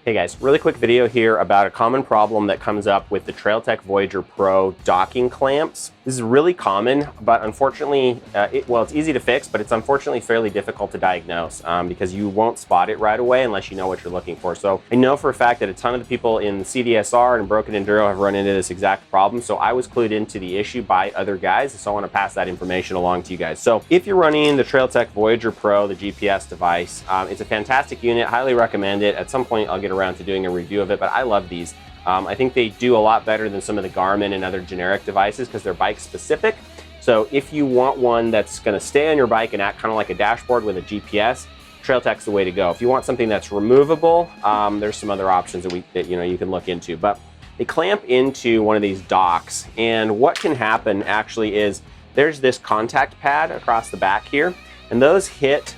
Hey guys, really quick video here about a common problem that comes up with the Trailtech Voyager Pro docking clamps. This is really common, but unfortunately, it's easy to fix, but it's unfortunately fairly difficult to diagnose because you won't spot it right away unless you know what you're looking for. So I know for a fact that a ton of the people in CDSR and Broken Enduro have run into this exact problem. So I was clued into the issue by other guys, so I want to pass that information along to you guys. So if you're running the Trailtech Voyager Pro, the GPS device, it's a fantastic unit, highly recommend it. At some point I'll get around to doing a review of it, but I love these. I think they do a lot better than some of the Garmin and other generic devices because they're bike specific. So if you want one that's going to stay on your bike and act kind of like a dashboard with a GPS, Trailtech's the way to go. If you want something that's removable, there's some other options that you can look into. But they clamp into one of these docks, and what can happen actually is there's this contact pad across the back here, and those hit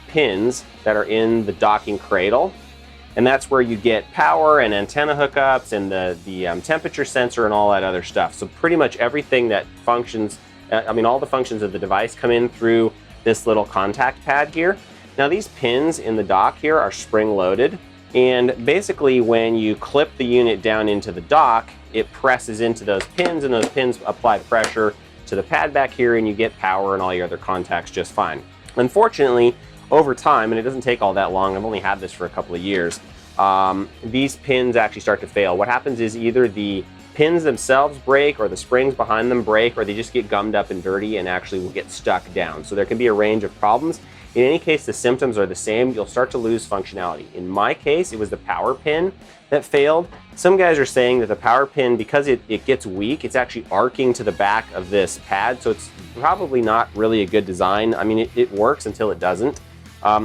pins that are in the docking cradle. And that's where you get power and antenna hookups and the temperature sensor and all that other stuff. So pretty much everything that functions, all the functions of the device come in through this little contact pad here. Now these pins in the dock here are spring loaded. And basically when you clip the unit down into the dock, it presses into those pins, and those pins apply pressure to the pad back here, and you get power and all your other contacts just fine. Unfortunately, over time, and it doesn't take all that long, I've only had this for a couple of years, these pins actually start to fail. What happens is either the pins themselves break, or the springs behind them break, or they just get gummed up and dirty and actually will get stuck down. So there can be a range of problems. In any case, the symptoms are the same. You'll start to lose functionality. In my case, it was the power pin that failed. Some guys are saying that the power pin, because it gets weak, it's actually arcing to the back of this pad, so it's probably not really a good design. I mean, it works until it doesn't.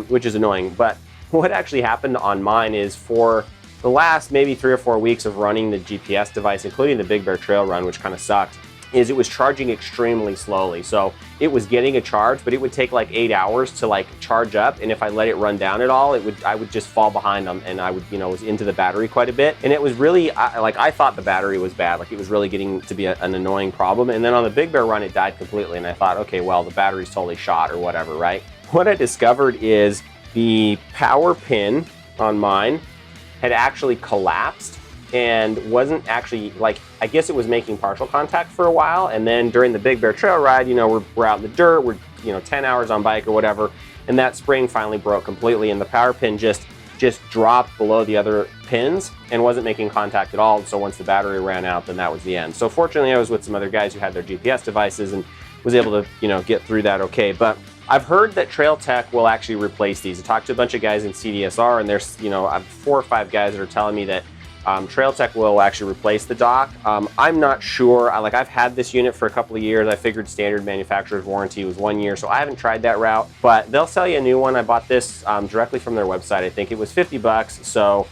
Which is annoying. But what actually happened on mine is, for the last maybe 3 or 4 weeks of running the GPS device, including the Big Bear Trail run, which kind of sucked, is it was charging extremely slowly. So it was getting a charge, but it would take like 8 hours to charge up. And if I let it run down at all, I would just fall behind them, and I would, was into the battery quite a bit. And it was really, I thought the battery was bad. Like, it was really getting to be an annoying problem. And then on the Big Bear run, it died completely. And I thought, okay, well, the battery's totally shot or whatever, right? What I discovered is the power pin on mine had actually collapsed and wasn't actually, I guess it was making partial contact for a while. And then during the Big Bear Trail ride, we're out in the dirt, we're 10 hours on bike or whatever, and that spring finally broke completely, and the power pin just dropped below the other pins and wasn't making contact at all. So once the battery ran out, then that was the end. So fortunately, I was with some other guys who had their GPS devices and was able to get through that okay. But I've heard that Trailtech will actually replace these. I talked to a bunch of guys in CDSR, and there's 4 or 5 guys that are telling me that Trailtech will actually replace the dock. I'm not sure. I've had this unit for a couple of years. I figured standard manufacturer's warranty was 1 year, so I haven't tried that route. But they'll sell you a new one. I bought this directly from their website. I think it was $50. So,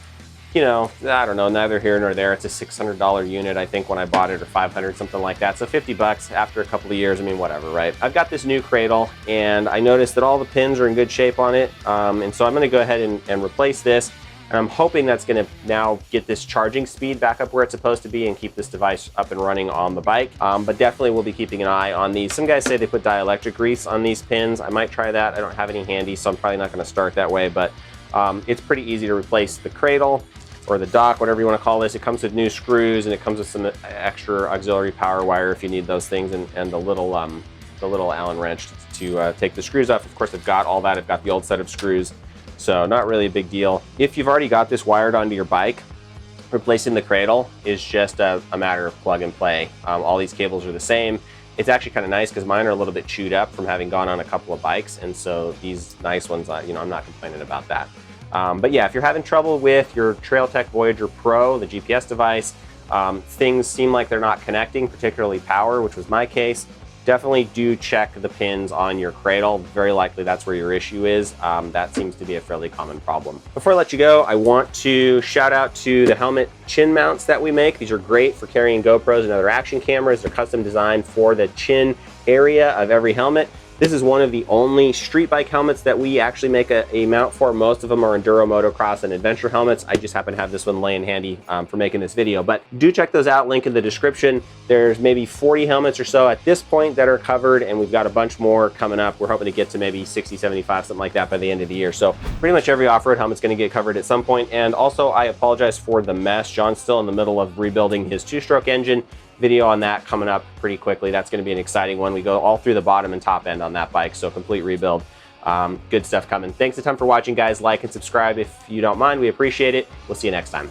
I don't know, neither here nor there. It's a $600 unit, I think, when I bought it, or $500, something like that. So $50 after a couple of years, whatever, right? I've got this new cradle, and I noticed that all the pins are in good shape on it. And so I'm going to go ahead and replace this. And I'm hoping that's going to now get this charging speed back up where it's supposed to be and keep this device up and running on the bike. But definitely we'll be keeping an eye on these. Some guys say they put dielectric grease on these pins. I might try that. I don't have any handy, so I'm probably not going to start that way. But it's pretty easy to replace the cradle or the dock, whatever you want to call this. It comes with new screws, and it comes with some extra auxiliary power wire if you need those things, and the little Allen wrench to take the screws off. Of course, I've got all that. I've got the old set of screws, so not really a big deal. If you've already got this wired onto your bike, replacing the cradle is just a matter of plug and play. All these cables are the same. It's actually kind of nice because mine are a little bit chewed up from having gone on a couple of bikes, and so these nice ones, I'm not complaining about that. But yeah, if you're having trouble with your Trailtech Voyager Pro, the GPS device, things seem like they're not connecting, particularly power, which was my case, definitely do check the pins on your cradle. Very likely that's where your issue is. That seems to be a fairly common problem. Before I let you go, I want to shout out to the helmet chin mounts that we make. These are great for carrying GoPros and other action cameras. They're custom designed for the chin area of every helmet. This is one of the only street bike helmets that we actually make a mount for. Most of them are enduro, motocross, and adventure helmets. I just happen to have this one laying handy for making this video, but do check those out, link in the description. There's maybe 40 helmets or so at this point that are covered, and we've got a bunch more coming up. We're hoping to get to maybe 60, 75, something like that by the end of the year. So pretty much every off-road helmet's gonna get covered at some point. And also, I apologize for the mess. John's still in the middle of rebuilding his two-stroke engine. Video on that coming up pretty quickly. That's going to be an exciting one. We go all through the bottom and top end on that bike, so complete rebuild. Good stuff coming. Thanks a ton for watching, guys. Like and subscribe if you don't mind. We appreciate it. We'll see you next time.